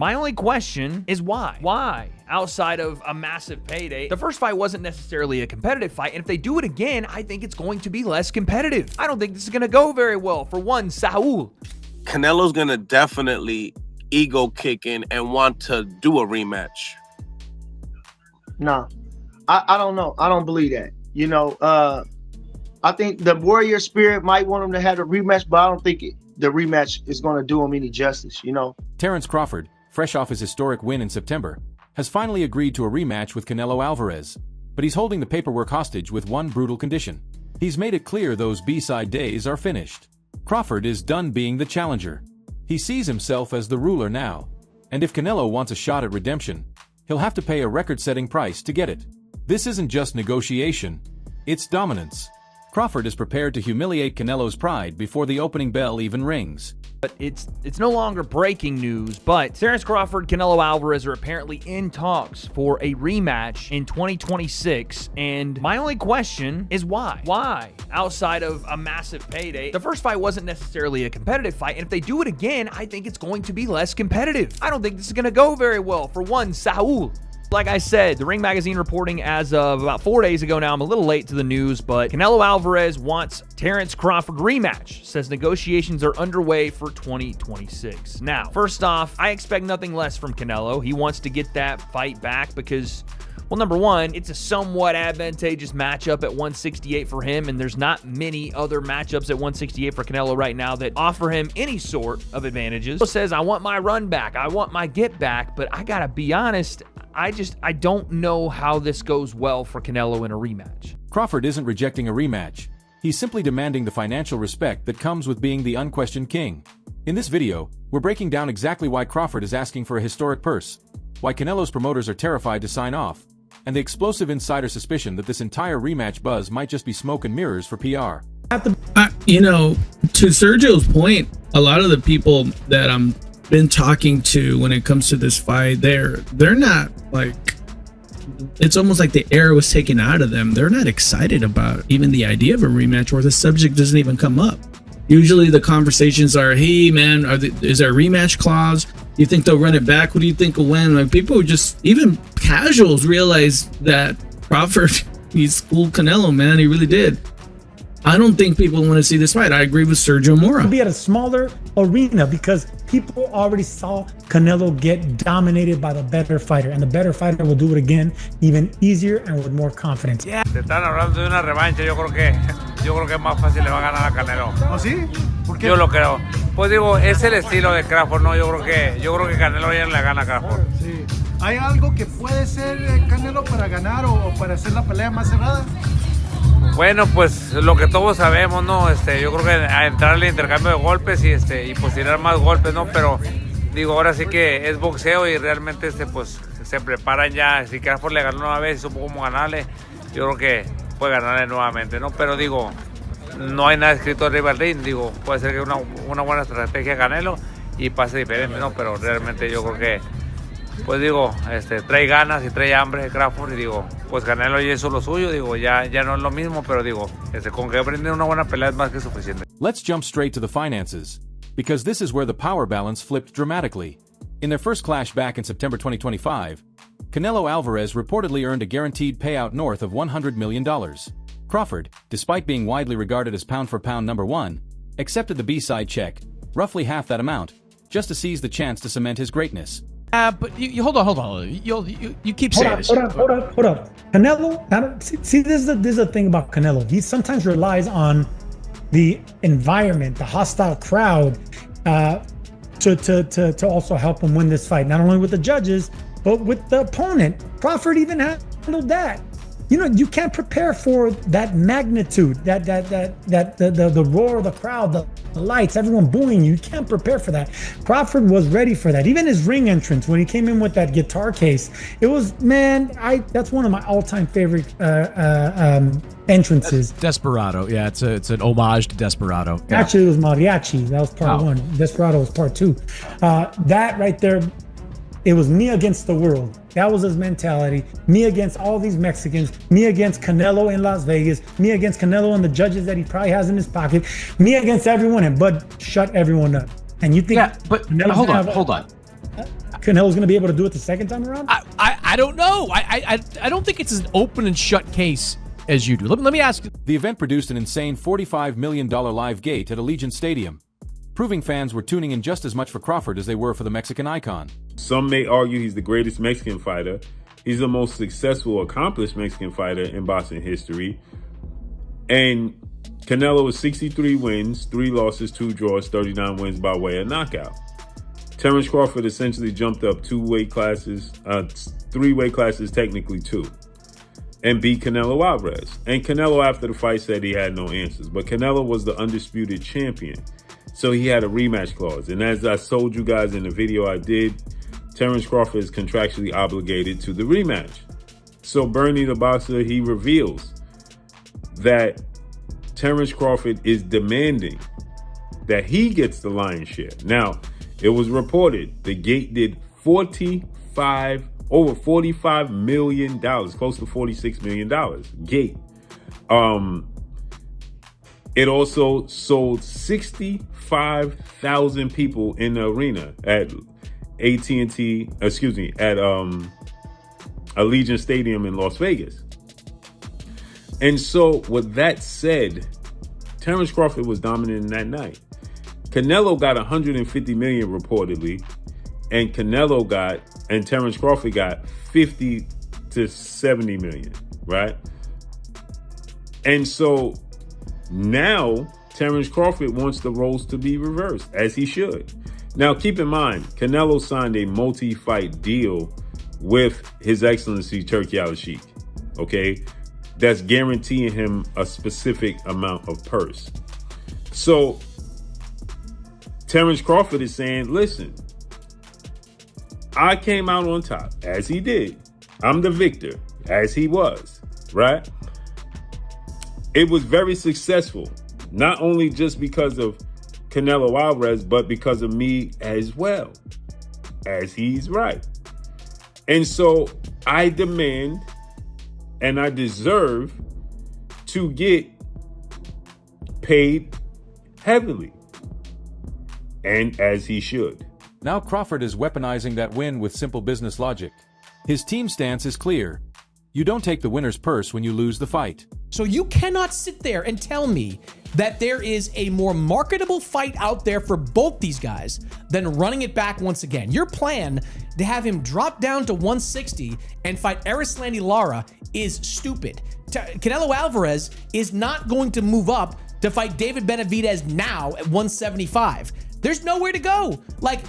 My only question is why? Why? Outside of a massive payday, the first fight wasn't necessarily a competitive fight, and if they do it again, I think it's going to be less competitive. I don't think this is going to go very well for one Saul. Canelo's going to definitely ego kick in and want to do a rematch. No, I don't know. I don't believe that. You know, I think the warrior spirit might want him to have a rematch, but I don't think the rematch is going to do him any justice, you know. Terence Crawford, fresh off his historic win in September, has finally agreed to a rematch with Canelo Alvarez, but he's holding the paperwork hostage with one brutal condition. He's made it clear those B-side days are finished. Crawford is done being the challenger. He sees himself as the ruler now, and if Canelo wants a shot at redemption, he'll have to pay a record-setting price to get it. This isn't just negotiation, it's dominance. Crawford is prepared to humiliate Canelo's pride before the opening bell even rings. But it's no longer breaking news, but Terence Crawford, Canelo Alvarez are apparently in talks for a rematch in 2026, and my only question is why? Why? Outside of a massive payday, the first fight wasn't necessarily a competitive fight, and if they do it again, I think it's going to be less competitive. I don't think this is going to go very well for one Saul. Like I said, the Ring Magazine reporting as of about 4 days ago now, I'm a little late to the news, but Canelo Alvarez wants Terence Crawford rematch, says negotiations are underway for 2026. Now, first off, I expect nothing less from Canelo. He wants to get that fight back because, well, number one, it's a somewhat advantageous matchup at 168 for him, and there's not many other matchups at 168 for Canelo right now that offer him any sort of advantages. He says, I want my run back, I want my get back, but I gotta be honest, I don't know how this goes well for Canelo in a rematch. Crawford isn't rejecting a rematch. He's simply demanding the financial respect that comes with being the unquestioned king. In this video, we're breaking down exactly why Crawford is asking for a historic purse, why Canelo's promoters are terrified to sign off, and the explosive insider suspicion that this entire rematch buzz might just be smoke and mirrors for PR. You know, to Sergio's point, a lot of the people that I'm been talking to when it comes to this fight, they're not like, it's almost like the air was taken out of them. They're not excited about even the idea of a rematch, or the subject doesn't even come up. Usually the conversations are, hey man, is there a rematch clause? Do you think they'll run it back? What do you think will win? Like, people just, even casuals, realize that Crawford, he schooled Canelo, man. He really did. I don't think people want to see this fight. I agree with Sergio Mora. It'll be at a smaller arena because people already saw Canelo get dominated by the better fighter, and the better fighter will do it again even easier and with more confidence. Yeah. Te están hablando de una revancha. Yo creo que es más fácil le va a ganar a Canelo. ¿Oh, sí? ¿Por qué? Yo lo creo. Pues digo, es el estilo de Crawford, ¿no? Yo creo que Canelo ya le gana a Crawford. Sí. ¿Hay algo que puede ser Canelo para ganar o para hacer la pelea más cerrada? Bueno, pues lo que todos sabemos, ¿no? Yo creo que a entrarle intercambio de golpes y pues tirar más golpes, ¿no? Pero digo, ahora sí que es boxeo y realmente pues se preparan ya. Si Crawford le ganó una vez y supo cómo ganarle, yo creo que puede ganarle nuevamente, ¿no? Pero digo, no hay nada escrito arriba del ring. Digo, puede ser que una buena estrategia Canelo y pase diferente, ¿no? Pero realmente yo creo que, pues digo, trae ganas y trae hambre Crawford, y digo, pues Canelo ya hizo lo suyo, digo, ya no es lo mismo, pero digo, con que aprender una buena pelea es más que suficiente. Let's jump straight to the finances, because this is where the power balance flipped dramatically. In their first clash back in September 2025, Canelo Alvarez reportedly earned a guaranteed payout north of $100 million. Crawford, despite being widely regarded as pound-for-pound number one, accepted the B-side check, roughly half that amount, just to seize the chance to cement his greatness. But you hold on. You keep saying this. Hold up. Canelo, see, this is the thing about Canelo. He sometimes relies on the environment, the hostile crowd, to also help him win this fight. Not only with the judges, but with the opponent. Crawford even handled that. You know, you can't prepare for that magnitude, the roar of the crowd, the lights, everyone booing you. You can't prepare for that. Crawford was ready for that. Even his ring entrance, when he came in with that guitar case, it was, man, that's one of my all-time favorite entrances. Desperado, yeah, it's an homage to Desperado. Yeah. Actually, it was Mariachi. That was part one. Desperado was part two. That right there, it was me against the world. That was his mentality. Me against all these Mexicans. Me against Canelo in Las Vegas. Me against Canelo and the judges that he probably has in his pocket. Me against everyone, and Bud shut everyone up. And you think? Yeah, but hold on. Canelo's going to be able to do it the second time around? I don't know. I don't think it's an open and shut case as you do. Let me ask. The event produced an insane $45 million live gate at Allegiant Stadium, proving fans were tuning in just as much for Crawford as they were for the Mexican icon. Some may argue he's the greatest Mexican fighter. He's the most successful, accomplished Mexican fighter in boxing history. And Canelo is 63 wins, 3 losses, 2 draws, 39 wins by way of knockout. Terence Crawford essentially jumped up 2 weight classes, 3 weight classes, technically 2, and beat Canelo Alvarez. And Canelo, after the fight, said he had no answers. But Canelo was the undisputed champion, so he had a rematch clause. And as I told you guys in the video I did, Terence Crawford is contractually obligated to the rematch. So Bernie the boxer, he reveals that Terence Crawford is demanding that he gets the lion's share. Now, it was reported the gate did over $45 million, close to $46 million. Gate. It also sold 65,000 people in the arena at Allegiant Stadium in Las Vegas. And so with that said, Terence Crawford was dominant in that night. Canelo got 150 million reportedly, and Terence Crawford got 50 to 70 million, right? And so now Terence Crawford wants the roles to be reversed, as he should. Now, keep in mind, Canelo signed a multi-fight deal with His Excellency Turki Al-Sheikh, okay? That's guaranteeing him a specific amount of purse. So Terence Crawford is saying, listen, I came out on top, as he did. I'm the victor, as he was, right? It was very successful, not only just because of Canelo Alvarez, but because of me as well, as he's right. And so I demand and I deserve to get paid heavily, and as he should. Now Crawford is weaponizing that win with simple business logic. His team stance is clear. You don't take the winner's purse when you lose the fight. So you cannot sit there and tell me that there is a more marketable fight out there for both these guys than running it back once again. Your plan to have him drop down to 160 and fight Erislandy Lara is stupid. Canelo Alvarez is not going to move up to fight David Benavidez now at 175. There's nowhere to go. Like,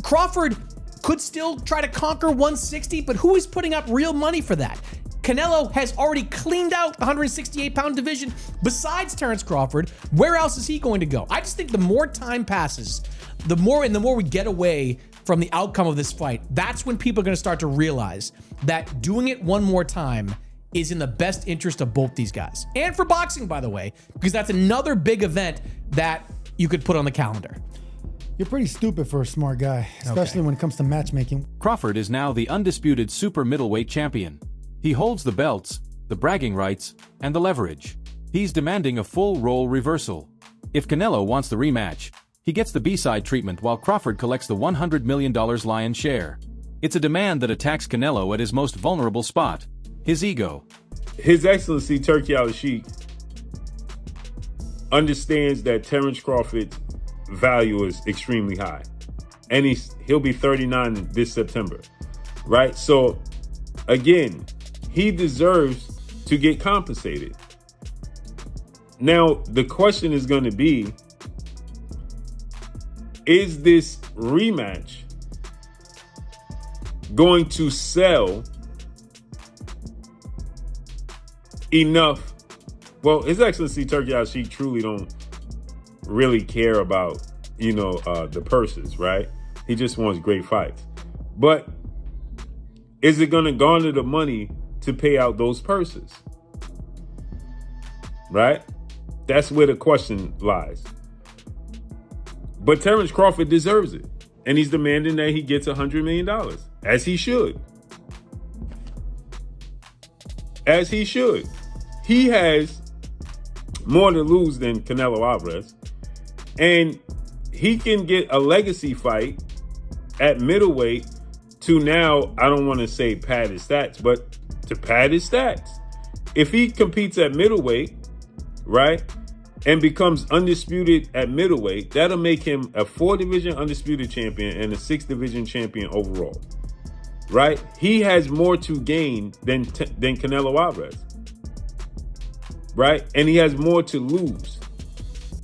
Crawford could still try to conquer 160, but who is putting up real money for that? Canelo has already cleaned out the 168-pound division besides Terence Crawford. Where else is he going to go? I just think the more time passes, the more we get away from the outcome of this fight, that's when people are going to start to realize that doing it one more time is in the best interest of both these guys. And for boxing, by the way, because that's another big event that you could put on the calendar. You're pretty stupid for a smart guy, especially when it comes to matchmaking. Crawford is now the undisputed super middleweight champion. He holds the belts, the bragging rights, and the leverage. He's demanding a full role reversal. If Canelo wants the rematch, he gets the B-side treatment while Crawford collects the $100 million lion's share. It's a demand that attacks Canelo at his most vulnerable spot, his ego. His Excellency Turki Al-Sheikh understands that Terence Crawford's value is extremely high, and he'll be 39 this September, right? So again, he deserves to get compensated. Now the question is going to be, is this rematch going to sell enough? Well, His Excellency Turki Al-Sheikh truly don't really care about, the purses, right? He just wants great fights. But is it going to garner the money to pay out those purses? Right? That's where the question lies. But Terence Crawford deserves it. And he's demanding that he gets $100 million, as he should. As he should. He has more to lose than Canelo Alvarez. And he can get a legacy fight at middleweight to now, I don't want to say pad his stats, but to pad his stats. If he competes at middleweight, right, and becomes undisputed at middleweight, that'll make him a 4-division undisputed champion and a 6-division champion overall, right? He has more to gain than Canelo Alvarez, right? And he has more to lose.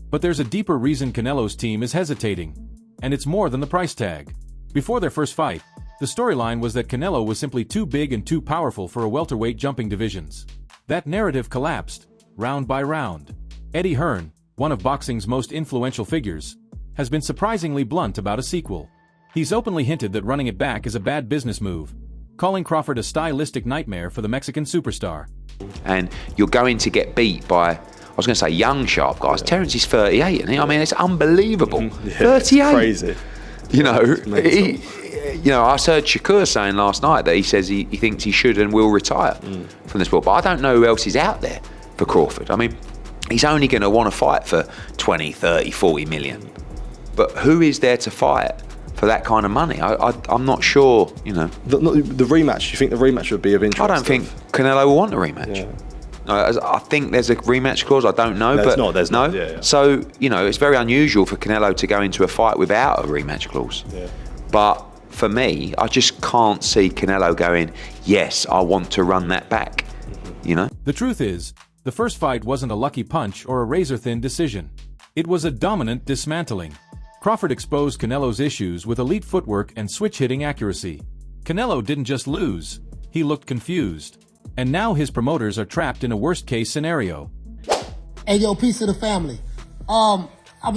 But there's a deeper reason Canelo's team is hesitating, and it's more than the price tag. Before their first fight, the storyline was that Canelo was simply too big and too powerful for a welterweight jumping divisions. That narrative collapsed, round by round. Eddie Hearn, one of boxing's most influential figures, has been surprisingly blunt about a sequel. He's openly hinted that running it back is a bad business move, calling Crawford a stylistic nightmare for the Mexican superstar. And you're going to get beat by, I was going to say young, sharp guys. Yeah. Terence is 38, isn't he? I mean, it's unbelievable. Yeah, 38. Crazy. You know, I heard Shakur saying last night that he says he thinks he should and will retire from the sport. But I don't know who else is out there for Crawford. I mean, he's only going to want to fight for 20, 30, 40 million. But who is there to fight for that kind of money? I'm not sure, you know. The rematch, you think the rematch would be of interest? I don't think Canelo will want a rematch. Yeah. I think there's a rematch clause, I don't know. There's not. Yeah. So, you know, it's very unusual for Canelo to go into a fight without a rematch clause. Yeah. But for me, I just can't see Canelo going, yes, I want to run that back, you know? The truth is, the first fight wasn't a lucky punch or a razor-thin decision. It was a dominant dismantling. Crawford exposed Canelo's issues with elite footwork and switch-hitting accuracy. Canelo didn't just lose, he looked confused. And now his promoters are trapped in a worst-case scenario. Hey, yo, peace to the family. I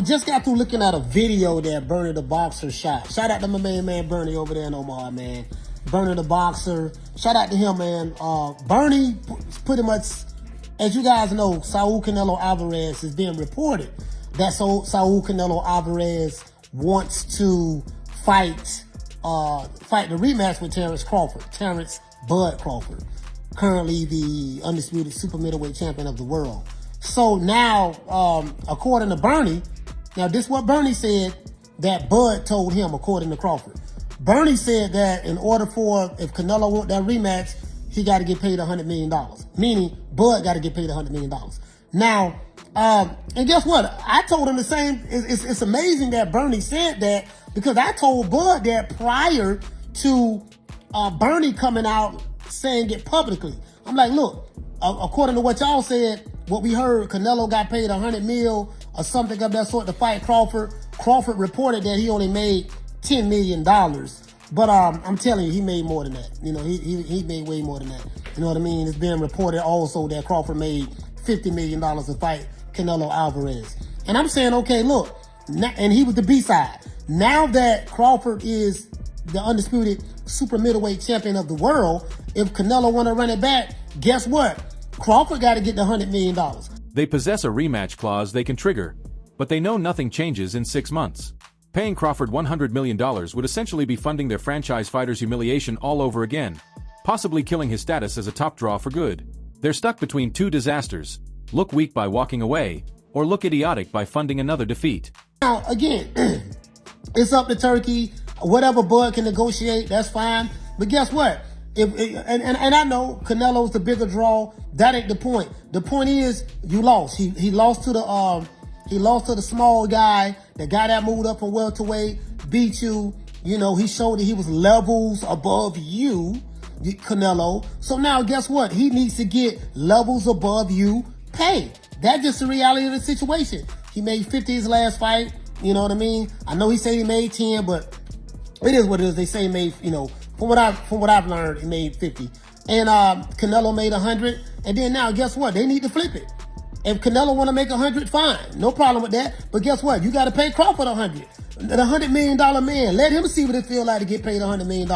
just got through looking at a video that Bernie the Boxer shot. Shout out to my main man Bernie over there in Omaha, man. Bernie the Boxer. Shout out to him, man. Bernie, pretty much, as you guys know, Saul Canelo Alvarez is being reported that Saul Canelo Alvarez wants to fight the rematch with Terence Crawford. Terence Bud Crawford. Currently the undisputed super middleweight champion of the world. So now, according to Bernie, now this is what Bernie said that Bud told him, according to Crawford. Bernie said that in order for, if Canelo want that rematch, he got to get paid $100 million. Meaning, Bud got to get paid $100 million. Now, and guess what? I told him the same. It's amazing that Bernie said that, because I told Bud that prior to Bernie coming out saying it publicly. I'm like, look, according to what y'all said, what we heard, Canelo got paid $100 million or something of that sort to fight Crawford. Crawford reported that he only made $10 million. But I'm telling you, he made more than that. You know, he made way more than that. You know what I mean? It's been reported also that Crawford made $50 million to fight Canelo Alvarez. And I'm saying, okay, look, and he was the B-side. Now that Crawford is the undisputed super middleweight champion of the world, if Canelo want to run it back, guess what? Crawford got to get the $100 million. They possess a rematch clause they can trigger, but they know nothing changes in 6 months. Paying Crawford $100 million would essentially be funding their franchise fighter's humiliation all over again, possibly killing his status as a top draw for good. They're stuck between two disasters: look weak by walking away, or look idiotic by funding another defeat. Now, again, it's up to Turkey. Whatever Bud can negotiate, that's fine. But guess what? And I know Canelo's the bigger draw. That ain't the point. The point is you lost. He lost to the small guy, the guy that moved up from welterweight, beat you. You know, he showed that he was levels above you, Canelo. So now guess what? He needs to get levels above you paid. That's just the reality of the situation. He made 50 his last fight. You know what I mean? I know he said he made 10, but it is what it is. They say he made, you know, from what I've learned, he made 50. And Canelo made 100. And then now, guess what? They need to flip it. If Canelo want to make 100, fine. No problem with that. But guess what? You got to pay Crawford 100. The $100 million man. Let him see what it feel like to get paid $100 million.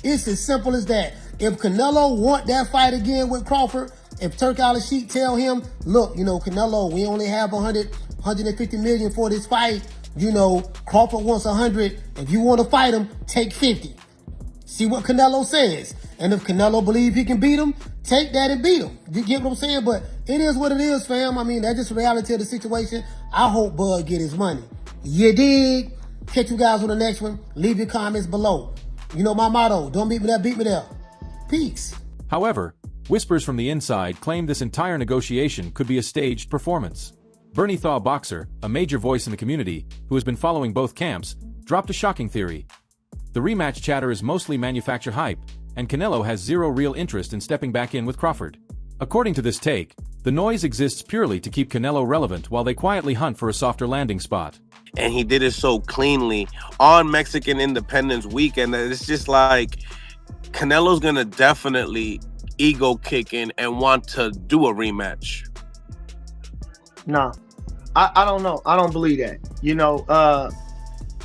It's as simple as that. If Canelo want that fight again with Crawford, if Turk Al-Sheikh tell him, look, you know, Canelo, we only have 150 million for this fight. You know, Crawford wants 100. If you want to fight him, take 50. See what Canelo says. And if Canelo believes he can beat him, take that and beat him. You get what I'm saying? But it is what it is, fam. I mean, that's just the reality of the situation. I hope Bud get his money. You dig? Catch you guys on the next one. Leave your comments below. You know my motto, don't beat me there, beat me there. Peace. However, whispers from the inside claim this entire negotiation could be a staged performance. Bernie Thaw Boxer, a major voice in the community, who has been following both camps, dropped a shocking theory. The rematch chatter is mostly manufacture hype, and Canelo has zero real interest in stepping back in with Crawford. According to this take, the noise exists purely to keep Canelo relevant while they quietly hunt for a softer landing spot. And he did it so cleanly on Mexican Independence Weekend that it's just like Canelo's gonna definitely ego kick in and want to do a rematch. No, I don't know. I don't believe that. You know,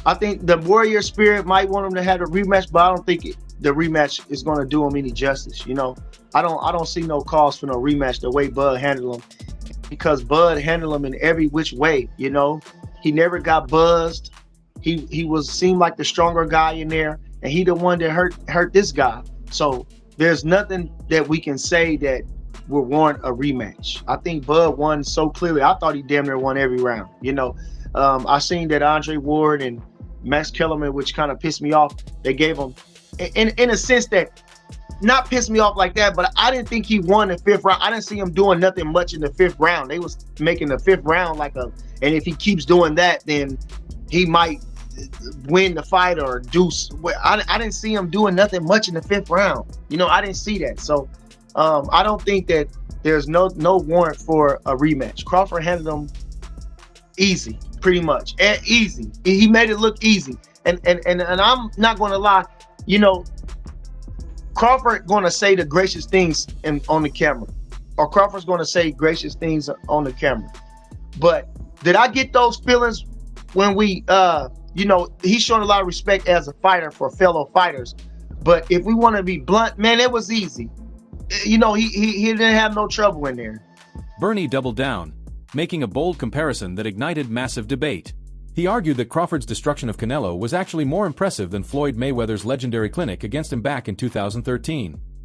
I think the warrior spirit might want him to have a rematch, but I don't think the rematch is going to do him any justice. You know, I don't see no cause for no rematch the way Bud handled him, because Bud handled him in every which way. You know, he never got buzzed. He seemed like the stronger guy in there, and he the one that hurt this guy. So there's nothing that we can say that will warrant a rematch. I think Bud won so clearly. I thought he damn near won every round. You know, I seen that Andre Ward and Max Kellerman, which kind of pissed me off. They gave him, in a sense that, not pissed me off like that, but I didn't think he won the 5th round. I didn't see him doing nothing much in the 5th round. They was making the 5th round like and if he keeps doing that, then he might win the fight or deuce. I didn't see him doing nothing much in the 5th round. You know, I didn't see that. So I don't think that there's no warrant for a rematch. Crawford handled him easy, pretty much. Easy. He made it look easy. And I'm not going to lie, you know, Crawford going to say the gracious things on the camera, or Crawford's going to say gracious things on the camera. But did I get those feelings when we, you know, he's showing a lot of respect as a fighter for fellow fighters. But if we want to be blunt, man, it was easy. You know, he didn't have no trouble in there. Bernie doubled down, making a bold comparison that ignited massive debate. He argued that Crawford's destruction of Canelo was actually more impressive than Floyd Mayweather's legendary clinic against him back in 2013.